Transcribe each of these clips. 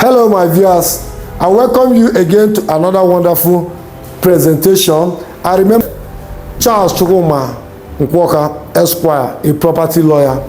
Hello my viewers, I welcome you again to another wonderful presentation. I remember Charles Chaman Esquire, a property lawyer.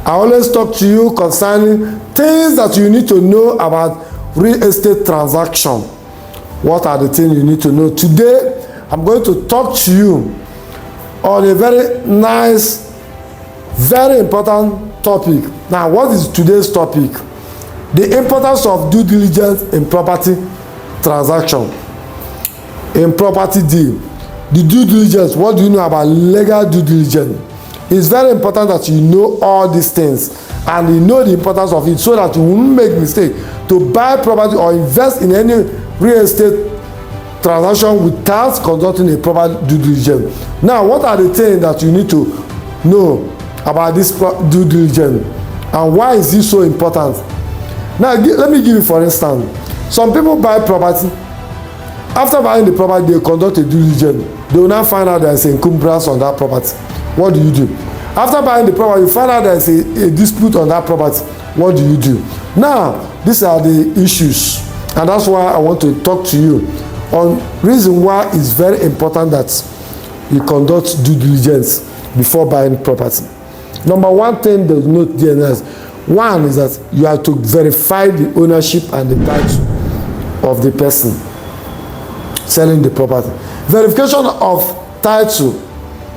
I always talk to you concerning things that you need to know about real estate transaction. What are the things you need to know? Today, I'm going to talk to you on a very nice, very important topic. Now, what is today's topic? The importance of due diligence in property transaction, in property deal. The due diligence, what do you know about legal due diligence? It's very important that you know all these things and you know the importance of it so that you won't make mistake to buy property or invest in any real estate transaction without conducting a proper due diligence. Now, what are the things that you need to know about this due diligence and why is this so important? Now, let me give you for instance. Some people buy property. After buying the property, they conduct a due diligence. They will now find out there is encumbrance on that property. What do you do? After buying the property, you find out there is a dispute on that property. What do you do? Now, these are the issues, and that's why I want to talk to you on reason why it's very important that you conduct due diligence before buying property. Number one thing to note there is, one is that you have to verify the ownership and the title of the person selling the property. Verification of title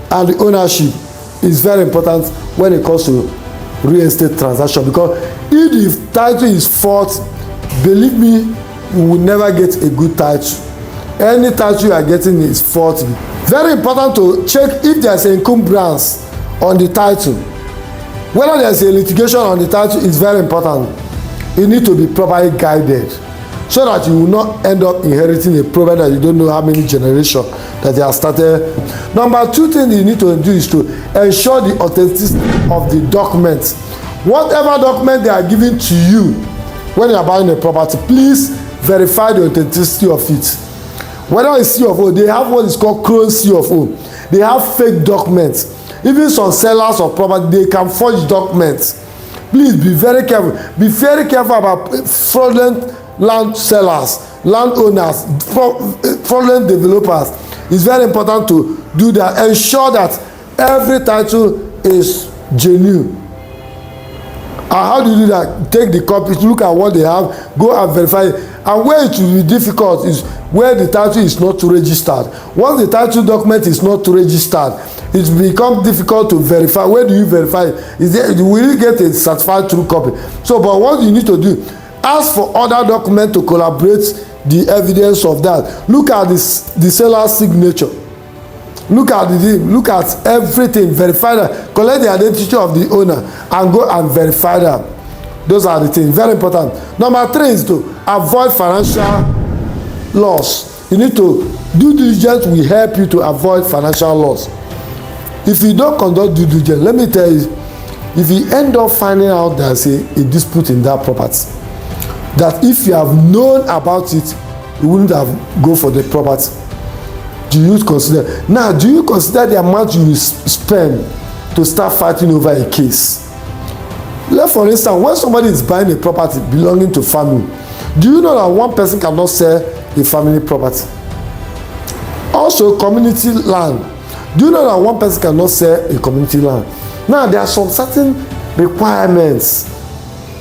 and the ownership is very important when it comes to real estate transaction, because if the title is faulty, believe me, you will never get a good title. Any title you are getting is faulty. Very important to check if there is encumbrance on the title. Whether there is a litigation on the title is very important. You need to be properly guided so that you will not end up inheriting a problem that you don't know how many generations that they have started. Number two thing you need to do is to ensure the authenticity of the documents. Whatever document they are giving to you when you are buying a property, please verify the authenticity of it. Whether it's CFO, they have what is called clone CFO. They have fake documents. Even some sellers of property, they can forge documents. Please be very careful. Be very careful about fraudulent land sellers, landowners, fraudulent developers. It's very important to do that. Ensure that every title is genuine. And how do you do that? Take the copies, look at what they have, go and verify it. And where it will be difficult is where the title is not registered. Once the title document is not registered, it becomes difficult to verify. Where do you verify it? Will you get a certified true copy? So, but what you need to do, ask for other documents to collaborate the evidence of that. Look at the seller's signature. Look at the deal. Look at everything. Verify that. Collect the identity of the owner and go and verify that. Those are the things. Very important. Number three is to avoid financial loss. You need to due diligence will help you to avoid financial loss. If you don't conduct due diligence, let me tell you, if you end up finding out there's a dispute in that property, that if you have known about it, you wouldn't have go for the property. Do you consider? Now, do you consider the amount you will spend to start fighting over a case? Like for instance, when somebody is buying a property belonging to family, do you know that one person cannot sell a family property? Also, community land. Do you know that one person cannot sell a community land? Now, there are some certain requirements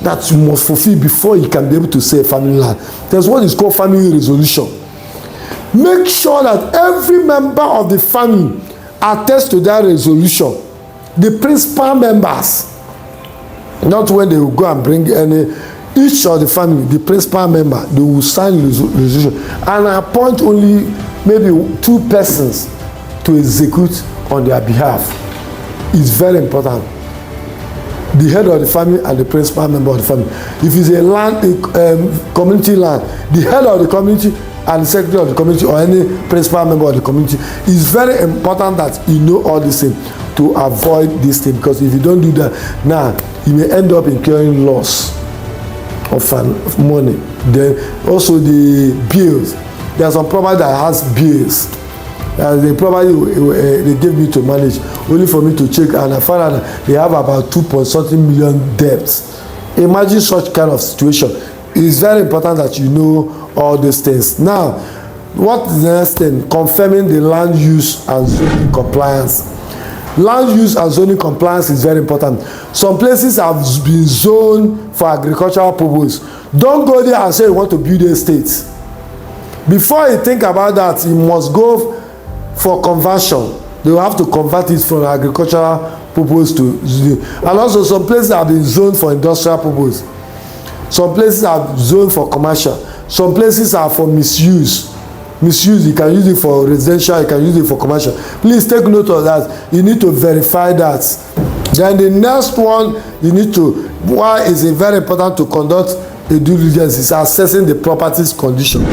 that you must fulfill before you can be able to sell family land. There's what is called family resolution. Make sure that every member of the family attests to that resolution. The principal members, not when they will go and bring each of the family, the principal member, they will sign the resolution and appoint only maybe 2 persons to execute on their behalf. It's very important. The head of the family and the principal member of the family. If it's a community land, the head of the community and the secretary of the community or any principal member of the community, it's very important that you know all these things to avoid this thing, because if you don't do that, now you may end up incurring loss of money. Then also the bills. There are some property that has bills. The property they gave me to manage, only for me to check, and I found out that they have about 2 point something million debts. Imagine such kind of situation. It's very important that you know all these things. Now, what is the next thing? Confirming the land use and zoning compliance. Land use and zoning compliance is very important. Some places have been zoned for agricultural purpose. Don't go there and say you want to build a state. Before you think about that, you must go for conversion. They will have to convert it from agricultural purpose to zoning. And also some places have been zoned for industrial purpose. Some places are zoned for commercial. Some places are for misuse. You can use it for residential, you can use it for commercial. Please take note of that. You need to verify that. Then the next one, you need to, why is it very important to conduct a due diligence, is assessing the property's condition.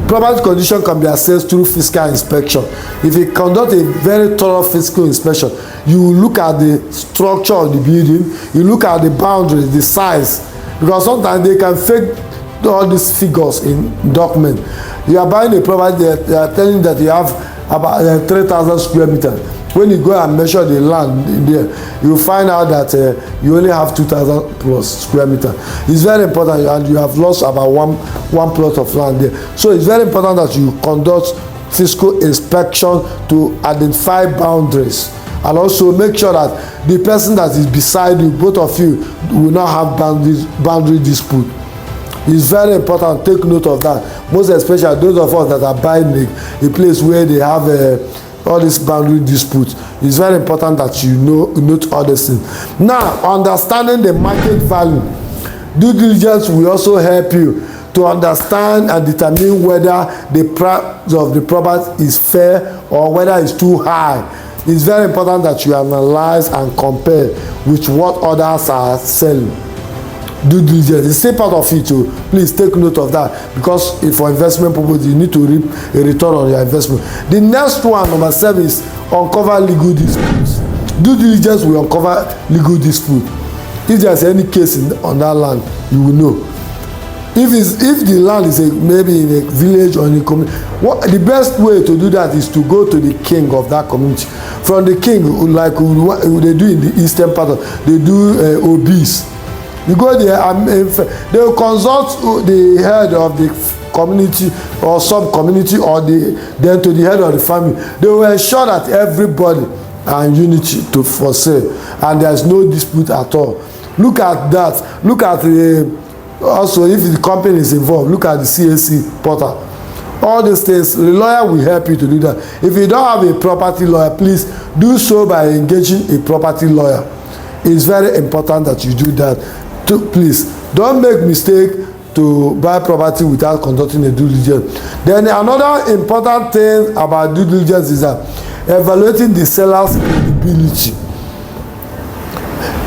Property condition can be assessed through physical inspection. If you conduct a very thorough physical inspection, you look at the structure of the building, you look at the boundaries, the size, because sometimes they can fake all these figures in document. You are buying a property, they are telling you that you have about 3,000 square meters. When you go and measure the land in there, you find out that you only have 2,000 plus square meters. It's very important, and you have lost about one plot of land there. So it's very important that you conduct physical inspection to identify boundaries, and also make sure that the person that is beside you, both of you, will not have boundary dispute. It's very important. Take note of that. Most especially those of us that are buying a place where they have all these boundary disputes. It's very important that you note all these things. Now, understanding the market value. Due diligence will also help you to understand and determine whether the price of the property is fair or whether it's too high. It's very important that you analyze and compare with what others are selling. Due diligence is still part of it too. Please take note of that, because for investment purpose you need to reap a return on your investment. The next one, number 7, is uncover legal disputes. Due diligence will uncover legal dispute. If there's any case on that land, you will know. If the land is maybe in a village or in a community, the best way to do that is to go to the king of that community. From the king, like they do in the eastern part they do obese. You go there and they will consult the head of the community or sub-community, or then to the head of the family. They will ensure that everybody are in unity for sale, and there is no dispute at all. Look at that. Look at also if the company is involved, look at the CAC portal. All these things, the lawyer will help you to do that. If you don't have a property lawyer, please do so by engaging a property lawyer. It's very important that you do that. Please don't make mistake to buy property without conducting a due diligence. Then another important thing about due diligence is that evaluating the seller's credibility.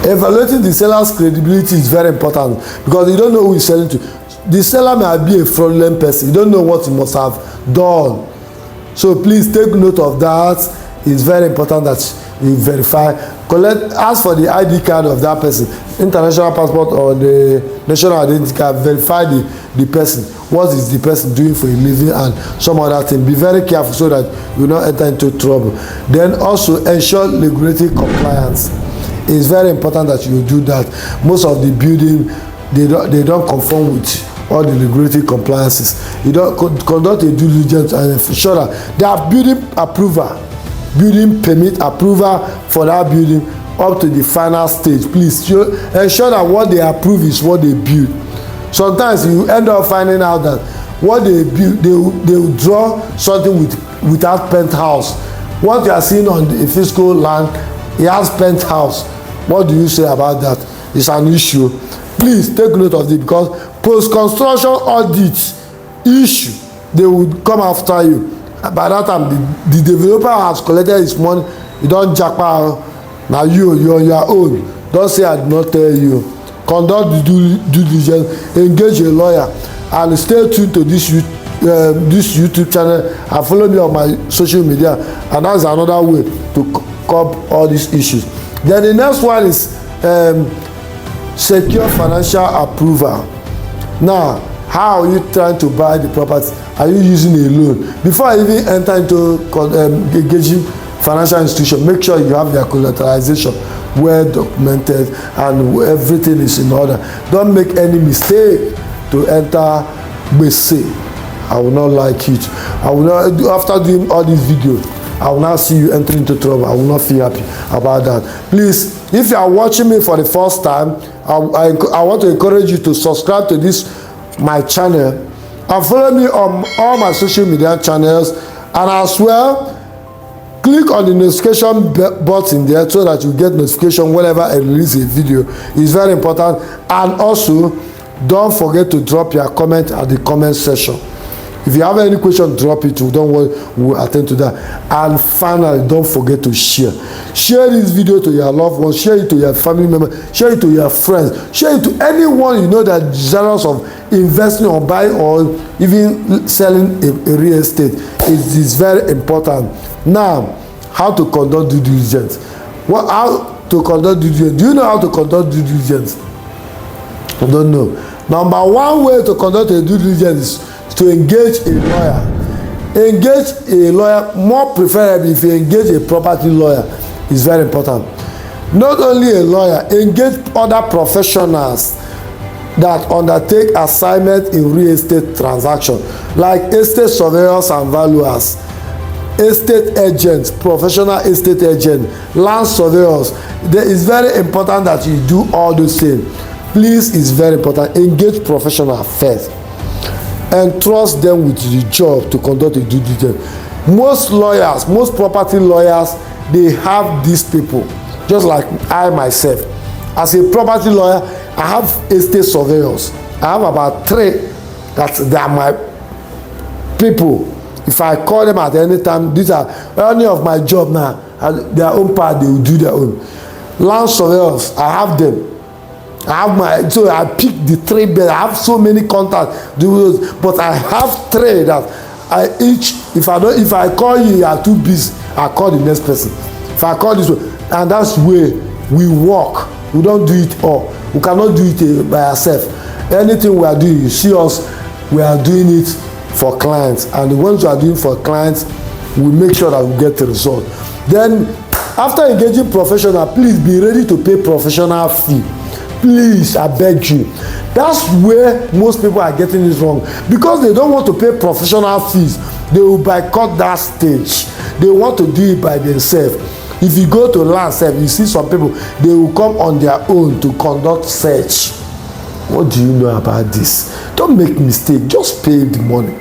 Evaluating the seller's credibility is very important, because you don't know who he's selling to. The seller may be a fraudulent person. You don't know what he must have done. So please take note of that. It's very important that you verify. Ask for the ID card of that person, international passport or the national identity card. Verify the person. What is the person doing for a living and some other thing. Be very careful so that you will not enter into trouble. Then also ensure regulatory compliance. It's very important that you do that. Most of the building, they don't conform with all the regulatory compliances. You don't conduct a due diligence and ensure that they have building approval, building permit approval for that building up to the final stage. Please ensure that what they approve is what they build. Sometimes you end up finding out that what they build, they will draw something without penthouse. What you are seeing on the physical land, it has penthouse. What do you say about that? It's an issue. Please take note of it, because post-construction audit issue, they will come after you. By that time, the developer has collected his money. You don't jackpot. Now you're your own. Don't say I did not tell you. Conduct the due diligence. Engage a lawyer, and stay tuned to this YouTube channel and follow me on my social media. And that's another way to curb all these issues. Then the next one is secure financial approval. Now, how are you trying to buy the property? Are you using a loan? Before I even enter into engaging financial institution, make sure you have their collateralization well documented and everything is in order. Don't make any mistake. to enter gbese. I will not like it. I will not, after doing all these videos, I will not see you entering into trouble. I will not feel happy about that. Please, if you are watching me for the first time, I want to encourage you to subscribe to this my channel and follow me on all my social media channels, and as well click on the notification button there so that you get notification whenever I release a video. It's very important. And also don't forget to drop your comment at the comment section. If you have any question, drop it. Don't worry, we'll attend to that. And finally, don't forget to share. Share this video to your loved ones. Share it to your family members. Share it to your friends. Share it to anyone you know that is desirous of investing or buying or even selling a real estate. It is very important. Now, how to conduct due diligence? How to conduct due diligence? Do you know how to conduct due diligence? I don't know. Number one way to conduct a due diligence is to engage a lawyer. Engage a lawyer, more preferably if you engage a property lawyer, is very important. Not only a lawyer, engage other professionals that undertake assignment in real estate transaction, like estate surveyors and valuers, estate agents, professional estate agents, land surveyors. It is very important that you do all those things. Please, it's very important. Engage professionals first and trust them with the job to conduct a due diligence. Most lawyers, most property lawyers, they have these people. Just like I myself, as a property lawyer, I have estate surveyors. I have about 3 that are my people. If I call them at any time, these are any of my job now. Their own part, they will do their own. Land surveyors, I have them. So I pick the 3 best. I have so many contacts, but I have 3 that I each. If I call you, you are too busy, I call the next person. If I call this one, and that's where we work. We don't do it all. We cannot do it by ourselves. Anything we are doing, you see us, we are doing it for clients, and the ones we are doing for clients, we make sure that we get the result. Then, after engaging professional, please be ready to pay professional fee. Please, I beg you. That's where most people are getting it wrong, because they don't want to pay professional fees. They will boycott that stage. They want to do it by themselves. If you go to land sef, you see some people, they will come on their own to conduct search. What do you know about this? Don't make mistake. Just pay the money.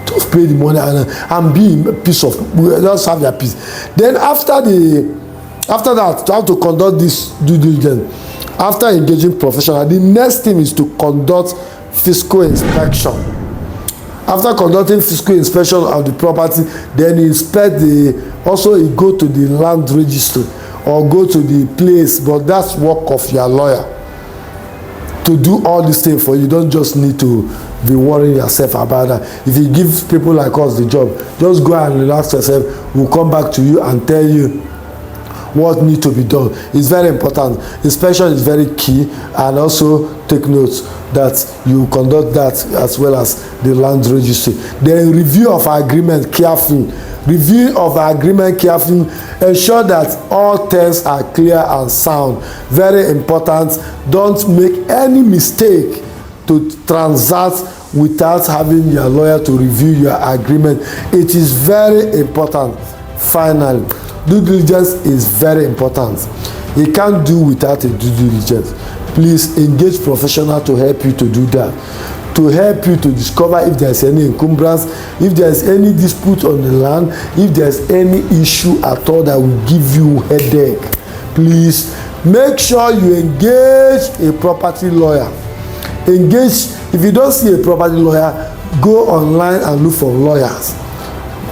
Just pay the money and be a piece of. Just have your peace. Then after that, how to conduct this due diligence. After engaging professional, the next thing is to conduct fiscal inspection. After conducting fiscal inspection of the property, then you inspect also you go to the land registry or go to the place, but that's work of your lawyer to do all these things for you. You don't just need to be worrying yourself about that. If you give people like us the job, just go and relax yourself. We'll come back to you and tell you what needs to be done. It's very important. Inspection is very key, and also take notes that you conduct that as well as the land registry. Then review of agreement carefully. Review of agreement carefully. Ensure that all terms are clear and sound. Very important. Don't make any mistake to transact without having your lawyer to review your agreement. It is very important. Finally, due diligence is very important. You can't do without a due diligence. Please engage professional to help you to do that, to help you to discover if there's any encumbrance, if there's any dispute on the land, if there's any issue at all that will give you headache. Please make sure you engage a property lawyer. If you don't see a property lawyer, go online and look for lawyers.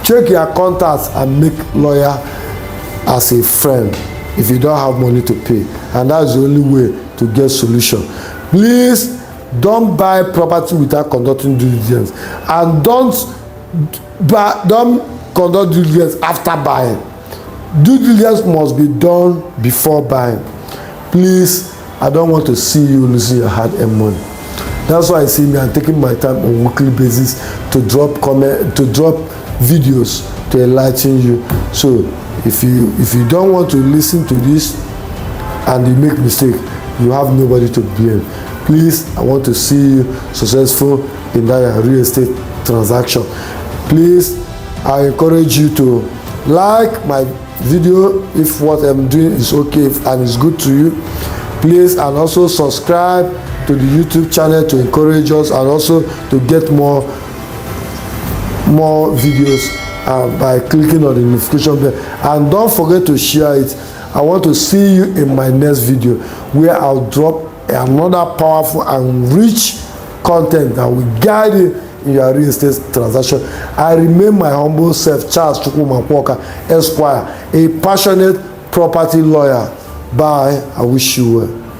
Check your contacts and make lawyer as a friend if you don't have money to pay, and that's the only way to get solution. Please don't buy property without conducting due diligence, and don't conduct due diligence after buying. Due diligence must be done before buying. Please, I don't want to see you losing your hard-earned money. That's why I see me, I'm taking my time on weekly basis to drop videos to enlighten you. So if you don't want to listen to this and you make mistake, you have nobody to blame. Please, I want to see you successful in that real estate transaction. Please, I encourage you to like my video if what I'm doing is okay and is good to you. Please, and also subscribe to the YouTube channel to encourage us and also to get more videos by clicking on the notification bell. And don't forget to share it. I want to see you in my next video where I'll drop another powerful and rich content that will guide you in your real estate transaction. I remain my humble self, Charles Chukwuma Esquire, a passionate property lawyer. Bye. I wish you well.